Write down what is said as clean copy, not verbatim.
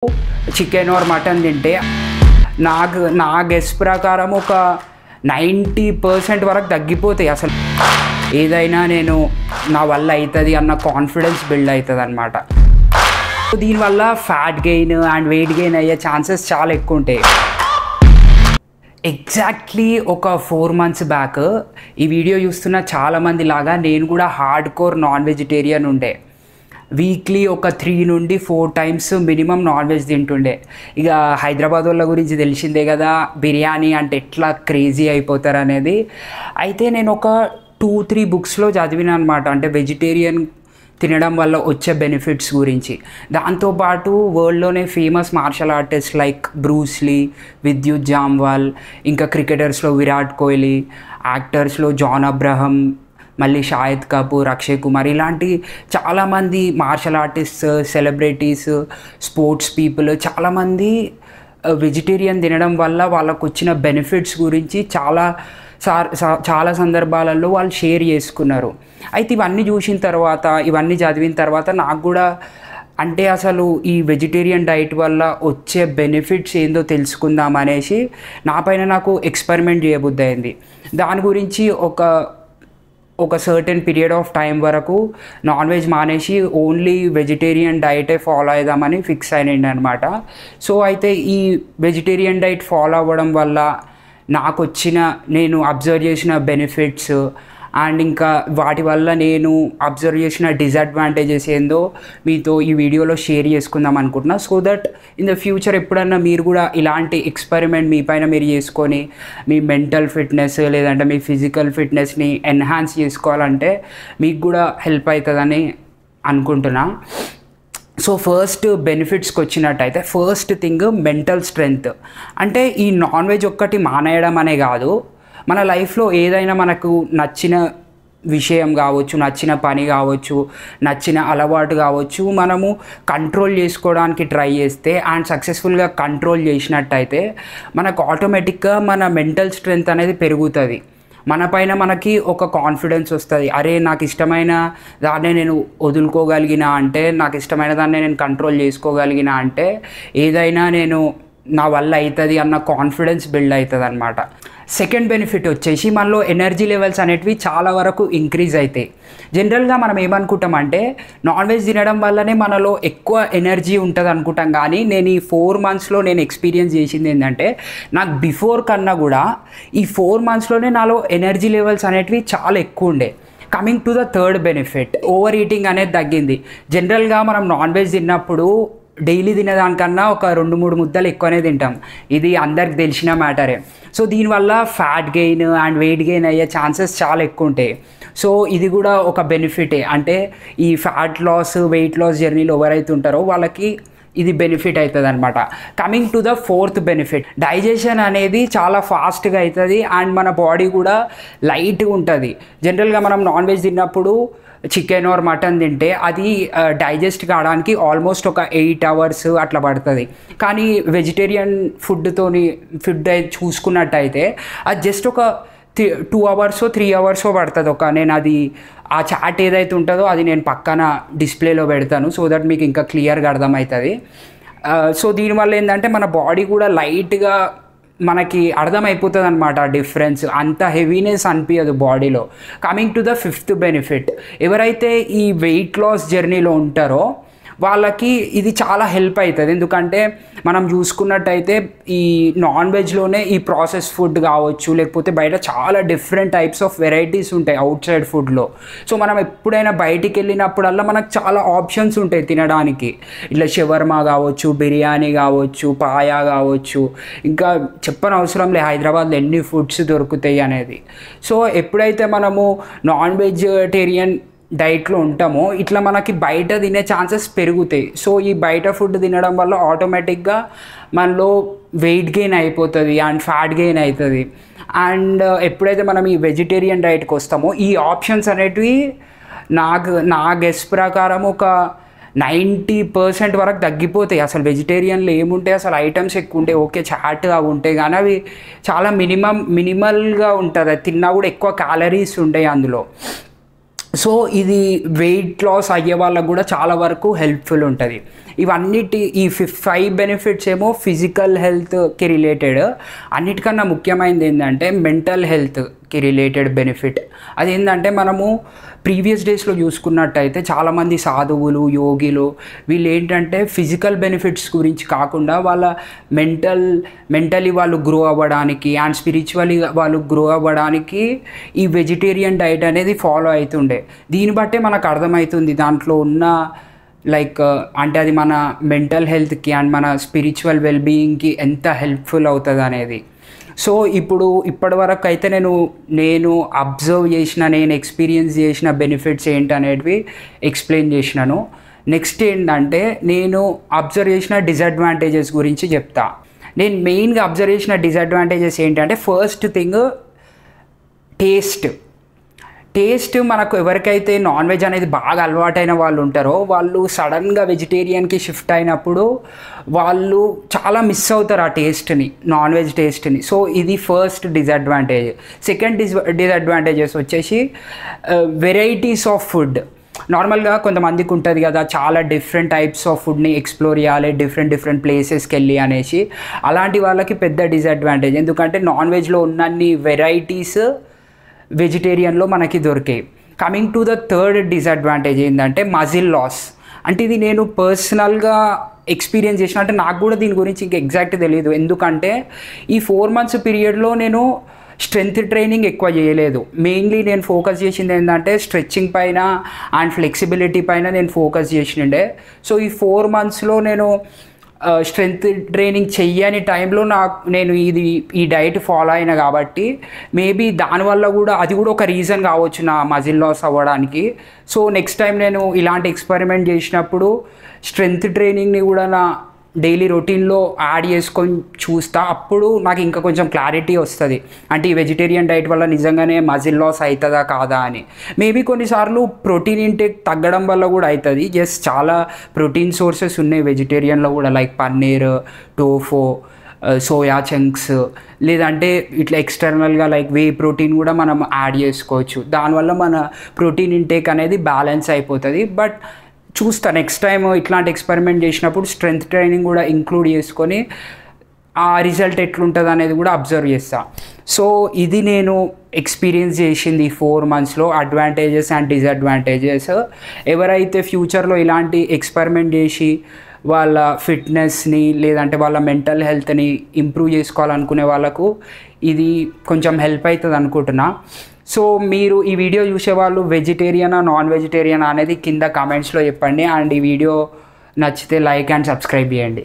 Chicken or mutton తింటే నా guess ప్రకారం ఒక 90% వరకు తగ్గిపోతాయి. అసలు ఏదైనా నేను నా వల్ల అవుతుంది అన్న కాన్ఫిడెన్స్ బిల్డ్ అవుతుంది అనమాట. దీనివల్ల fat gain and weight gain అయ్యే ఛాన్సెస్ చాలా ఎక్కువ ఉంటాయి. ఎగ్జాక్ట్లీ ఒక 4 months బ్యాక్ ఈ వీడియో చూస్తున్న చాలామంది లాగా నేను కూడా హార్డ్ కోర్ నాన్ వెజిటేరియన్ ఉండే. వీక్లీ ఒక 3 నుండి 4 times మినిమం నాన్ వెజ్ తింటుండే. ఇక హైదరాబాద్ వాళ్ళ గురించి తెలిసిందే కదా, బిర్యానీ అంటే ఎట్లా క్రేజీ అయిపోతారు అనేది. అయితే నేను ఒక 2-3 booksలో చదివిన అనమాట, అంటే వెజిటేరియన్ తినడం వల్ల వచ్చే బెనిఫిట్స్ గురించి. దాంతోపాటు వరల్డ్లోనే famous martial artist like Bruce Lee, Vidyut Jamwal, ఇంకా క్రికెటర్స్లో విరాట్ కోహ్లీ, యాక్టర్స్లో జాన్ అబ్రహం, మళ్ళీ షాహిద్ కపూర్, అక్షయ్ కుమార్, ఇలాంటి చాలామంది martial artist, celebrities, sports people చాలామంది వెజిటేరియన్ తినడం వల్ల వాళ్ళకు వచ్చిన బెనిఫిట్స్ గురించి చాలా సందర్భాలలో వాళ్ళు షేర్ చేసుకున్నారు. అయితే ఇవన్నీ చూసిన తర్వాత, ఇవన్నీ చదివిన తర్వాత నాకు కూడా అంటే అసలు ఈ వెజిటేరియన్ డైట్ వల్ల వచ్చే బెనిఫిట్స్ ఏందో తెలుసుకుందాం అనేసి నాకు ఎక్స్పెరిమెంట్ చేయబుద్ధి అయింది. దాని గురించి ఒక సర్టెన్ పీరియడ్ ఆఫ్ టైం వరకు నాన్ వెజ్ మానేసి ఓన్లీ వెజిటేరియన్ డైటే ఫాలో అవుదామని ఫిక్స్ అయినండి అనమాట. సో అయితే ఈ వెజిటేరియన్ డైట్ ఫాలో అవ్వడం వల్ల నేను అబ్జర్వ్ చేసిన బెనిఫిట్స్ అండ్ ఇంకా వాటి వల్ల నేను అబ్జర్వ్ చేసిన డిసడ్వాంటేజెస్ ఏందో మీతో ఈ వీడియోలో షేర్ చేసుకుందాం అనుకుంటున్నా. So that in the future ఎప్పుడన్నా మీరు కూడా ఇలాంటి ఎక్స్పెరిమెంట్ మీ పైన మీరు చేసుకొని మీ మెంటల్ ఫిట్నెస్ లేదంటే మీ ఫిజికల్ ఫిట్నెస్ని ఎన్హాన్స్ చేసుకోవాలంటే మీకు కూడా హెల్ప్ అవుతుందని అనుకుంటున్నా. సో ఫస్ట్ బెనిఫిట్స్కి వచ్చినట్టయితే ఫస్ట్ థింగ్ మెంటల్ స్ట్రెంగ్త్. అంటే ఈ నాన్ వెజ్ ఒక్కటి మానేయడం అనే కాదు, మన లైఫ్లో ఏదైనా మనకు నచ్చిన విషయం కావచ్చు, నచ్చిన పని కావచ్చు, నచ్చిన అలవాటు కావచ్చు, మనము కంట్రోల్ చేసుకోవడానికి ట్రై చేస్తే అండ్ సక్సెస్ఫుల్గా కంట్రోల్ చేసినట్టయితే మనకు ఆటోమేటిక్గా మన మెంటల్ స్ట్రెంగ్త్ అనేది పెరుగుతుంది. మన పైన మనకి ఒక కాన్ఫిడెన్స్ వస్తుంది. అరే నాకు ఇష్టమైన దాన్నే నేను వదులుకోగలిగిన అంటే, నాకు ఇష్టమైన దాన్నే నేను కంట్రోల్ చేసుకోగలిగిన అంటే ఏదైనా నా వల్ల అవుతుంది అన్న కాన్ఫిడెన్స్ బిల్డ్ అవుతుంది అనమాట. సెకండ్ బెనిఫిట్ వచ్చేసి మనలో ఎనర్జీ లెవెల్స్ అనేటివి చాలా వరకు ఇంక్రీజ్ అవుతాయి. జనరల్గా మనం ఏమనుకుంటామంటే నాన్ వెజ్ తినడం వల్లనే మనలో ఎక్కువ ఎనర్జీ ఉంటుంది అనుకుంటాం, కానీ నేను ఈ 4 monthsలో నేను ఎక్స్పీరియన్స్ చేసింది ఏంటంటే నాకు బిఫోర్ కన్నా కూడా ఈ 4 monthsలోనే నాలో ఎనర్జీ లెవెల్స్ అనేటివి చాలా ఎక్కువ ఉండే. Coming to the third benefit, over eating అనేది తగ్గింది. జనరల్గా మనం నాన్ వెజ్ తిన్నప్పుడు డైలీ తినేదానికన్నా ఒక 2-3 ముద్దలు ఎక్కువనే తింటాం, ఇది అందరికి తెలిసిన మ్యాటరే. సో దీనివల్ల fat gain and weight gain అయ్యే ఛాన్సెస్ చాలా ఎక్కువ ఉంటాయి. సో ఇది కూడా ఒక బెనిఫిటే, అంటే ఈ ఫ్యాట్ లాస్, వెయిట్ లాస్ జర్నీలో ఎవరైతే ఉంటారో వాళ్ళకి ఇది బెనిఫిట్ అవుతుంది అనమాట. Coming to the fourth benefit, digestion అనేది చాలా ఫాస్ట్గా అవుతుంది అండ్ మన బాడీ కూడా లైట్గా ఉంటుంది. జనరల్గా మనం నాన్ వెజ్ తిన్నప్పుడు చికెన్ ఆర్ మటన్ తింటే అది డైజెస్ట్ కావడానికి ఆల్మోస్ట్ ఒక 8 hours అట్లా పడుతుంది. కానీ వెజిటేరియన్ ఫుడ్ చూసుకున్నట్టయితే అది జస్ట్ ఒక 2 hours 3 hours పడుతుంది. నేను అది ఆ చాట్ ఏదైతే ఉంటుందో అది నేను పక్కన డిస్ప్లేలో పెడతాను, సో దట్ మీకు ఇంకా క్లియర్గా అర్థమవుతుంది. సో దీనివల్ల ఏంటంటే మన బాడీ కూడా లైట్గా మనకి అర్థమైపోతుంది అనమాట డిఫరెన్స్, అంత హెవీనెస్ అనిపించదు బాడీలో. Coming to the fifth benefit, ఎవరైతే ఈ వెయిట్ లాస్ జర్నీలో ఉంటారో వాళ్ళకి ఇది చాలా హెల్ప్ అవుతుంది. ఎందుకంటే మనం చూసుకున్నట్టయితే ఈ నాన్ వెజ్లోనే ఈ ప్రాసెస్ ఫుడ్ కావచ్చు, లేకపోతే బయట చాలా డిఫరెంట్ టైప్స్ ఆఫ్ వెరైటీస్ ఉంటాయి అవుట్ సైడ్ ఫుడ్లో. సో మనం ఎప్పుడైనా బయటికి వెళ్ళినప్పుడల్లా మనకు చాలా ఆప్షన్స్ ఉంటాయి తినడానికి. ఇట్లా షవర్మా కావచ్చు, బిర్యానీ కావచ్చు, పాయా కావచ్చు, ఇంకా చెప్పనవసరం లే హైదరాబాద్లో ఎన్ని ఫుడ్స్ దొరుకుతాయి అనేది. సో ఎప్పుడైతే మనము నాన్ వెజిటేరియన్ డైట్లో ఉంటామో ఇట్లా మనకి బయట తినే ఛాన్సెస్ పెరుగుతాయి. సో ఈ బయట ఫుడ్ తినడం వల్ల ఆటోమేటిక్గా మనలో వెయిట్ గెయిన్ అయిపోతుంది అండ్ ఫ్యాట్ గెయిన్ అవుతుంది. అండ్ ఎప్పుడైతే మనం ఈ వెజిటేరియన్ డైట్కి వస్తామో ఈ ఆప్షన్స్ అనేటివి నా గెస్ ప్రకారం ఒక 90% వరకు తగ్గిపోతాయి. అసలు వెజిటేరియన్లో ఏముంటాయి, అసలు ఐటమ్స్ ఎక్కువ ఉంటాయి, ఓకే చాట్ అవి ఉంటాయి, కానీ అవి చాలా మినిమల్గా ఉంటుంది. అది తిన్నా కూడా ఎక్కువ క్యాలరీస్ ఉంటాయి అందులో. సో ఇది వెయిట్ లాస్ అయ్యే వాళ్ళకు కూడా చాలా వరకు హెల్ప్ఫుల్ ఉంటుంది. ఈ 5 బెనిఫిట్స్ ఏమో ఫిజికల్ హెల్త్కి రిలేటెడ్. అన్నిటికన్నా ముఖ్యమైనది ఏంటంటే మెంటల్ హెల్త్కి రిలేటెడ్ బెనిఫిట్. అదేంటంటే మనము ప్రీవియస్ డేస్లో చూసుకున్నట్టయితే చాలామంది సాధువులు, యోగిలు వీళ్ళు ఏంటంటే ఫిజికల్ బెనిఫిట్స్ గురించి కాకుండా వాళ్ళ మెంటలీ వాళ్ళు గ్రో అవ్వడానికి అండ్ స్పిరిచువల్లీ వాళ్ళు గ్రో అవ్వడానికి ఈ వెజిటేరియన్ డైట్ అనేది ఫాలో అవుతుండే. దీన్ని బట్టే మనకు అర్థమవుతుంది దాంట్లో ఉన్న అంటే అది మన మెంటల్ హెల్త్కి అండ్ మన స్పిరిచువల్ వెల్బీయింగ్కి ఎంత హెల్ప్ఫుల్ అవుతుంది అనేది. సో ఇప్పటివరకు అయితే నేను అబ్జర్వ్ చేసిన, నేను ఎక్స్పీరియన్స్ చేసిన బెనిఫిట్స్ ఏంటనేటివి ఎక్స్ప్లెయిన్ చేసినాను. నెక్స్ట్ ఏంటంటే నేను అబ్జర్వ్ చేసిన డిసడ్వాంటేజెస్ గురించి చెప్తా. నేను మెయిన్గా అబ్జర్వ్ చేసిన డిసడ్వాంటేజెస్ ఏంటంటే ఫస్ట్ థింగ్ టేస్ట్ మనకు ఎవరికైతే నాన్ వెజ్ అనేది బాగా అలవాటైన వాళ్ళు ఉంటారో వాళ్ళు సడన్గా వెజిటేరియన్కి షిఫ్ట్ అయినప్పుడు వాళ్ళు చాలా మిస్ అవుతారు ఆ టేస్ట్ని, నాన్ వెజ్ టేస్ట్ని. సో ఇది ఫస్ట్ డిసడ్వాంటేజ్. సెకండ్ డిసడ్వాంటేజెస్ వచ్చేసి వెరైటీస్ ఆఫ్ ఫుడ్. నార్మల్గా కొంతమందికి ఉంటుంది కదా, చాలా డిఫరెంట్ టైప్స్ ఆఫ్ ఫుడ్ని ఎక్స్ప్లోర్ చేయాలి, డిఫరెంట్ ప్లేసెస్కి వెళ్ళి అనేసి. అలాంటి వాళ్ళకి పెద్ద డిసడ్వాంటేజ్. ఎందుకంటే నాన్ వెజ్లో ఉన్నన్ని వెరైటీస్ వెజిటేరియన్లో మనకి దొరికాయి. Coming to the third disadvantage ఏంటంటే మజిల్ లాస్. అంటే ఇది నేను పర్సనల్గా ఎక్స్పీరియన్స్ చేసిన, అంటే నాకు కూడా దీని గురించి ఇంకా ఎగ్జాక్ట్ తెలియదు. ఎందుకంటే ఈ 4 months పీరియడ్లో నేను స్ట్రెంగ్త్ ట్రైనింగ్ ఎక్కువ చేయలేదు. మెయిన్లీ నేను ఫోకస్ చేసింది ఏంటంటే స్ట్రెచ్చింగ్ పైన అండ్ ఫ్లెక్సిబిలిటీ పైన నేను ఫోకస్ చేసిండే. సో ఈ 4 monthsలో నేను స్ట్రెంగ్త్ ట్రైనింగ్ చెయ్యని టైంలో నేను ఈ డైట్ ఫాలో అయినా కాబట్టి మేబీ దానివల్ల కూడా అది కూడా ఒక రీజన్ కావచ్చు నా మజిల్ లాస్ అవ్వడానికి. సో నెక్స్ట్ టైం నేను ఇలాంటి ఎక్స్పెరిమెంట్ చేసినప్పుడు స్ట్రెంగ్త్ ట్రైనింగ్ని కూడా నా డైలీ రొటీన్లో యాడ్ చేసుకొని చూస్తా. అప్పుడు నాకు ఇంకా కొంచెం క్లారిటీ వస్తుంది, అంటే ఈ వెజిటేరియన్ డైట్ వల్ల నిజంగానే మజిల్ లాస్ అవుతుందా కాదా అని. మేబీ కొన్నిసార్లు ప్రోటీన్ ఇంటేక్ తగ్గడం వల్ల కూడా అవుతుంది. జస్ట్ చాలా ప్రోటీన్ సోర్సెస్ ఉన్నాయి వెజిటేరియన్లో కూడా, like paneer, tofu, soya chunks, లేదంటే ఇట్లా ఎక్స్టర్నల్గా లైక్ వే ప్రోటీన్ కూడా మనం యాడ్ చేసుకోవచ్చు. దానివల్ల మన ప్రోటీన్ ఇంటేక్ అనేది బ్యాలెన్స్ అయిపోతుంది. బట్ చూస్తా నెక్స్ట్ టైం ఇట్లాంటి ఎక్స్పెరిమెంట్ చేసినప్పుడు స్ట్రెంగ్త్ ట్రైనింగ్ కూడా ఇంక్లూడ్ చేసుకొని ఆ రిజల్ట్ ఎట్లుంటుంది అనేది కూడా అబ్జర్వ్ చేస్తా. సో ఇది నేను ఎక్స్పీరియన్స్ చేసింది ఈ 4 monthsలో అడ్వాంటేజెస్ అండ్ డిసడ్వాంటేజెస్. ఎవరైతే ఫ్యూచర్లో ఇలాంటి ఎక్స్పెరిమెంట్ చేసి వాళ్ళ ఫిట్నెస్ని లేదంటే వాళ్ళ మెంటల్ హెల్త్ని ఇంప్రూవ్ చేసుకోవాలనుకునే వాళ్ళకు ఇది కొంచెం హెల్ప్ అవుతుంది అనుకుంటున్నా. సో మీరు ఈ వీడియో చూసేవాళ్ళు వెజిటేరియనా నాన్ వెజిటేరియనా అనేది కింద కామెంట్స్లో చెప్పండి. అండ్ ఈ వీడియో నచ్చితే లైక్ అండ్ సబ్స్క్రైబ్ చేయండి.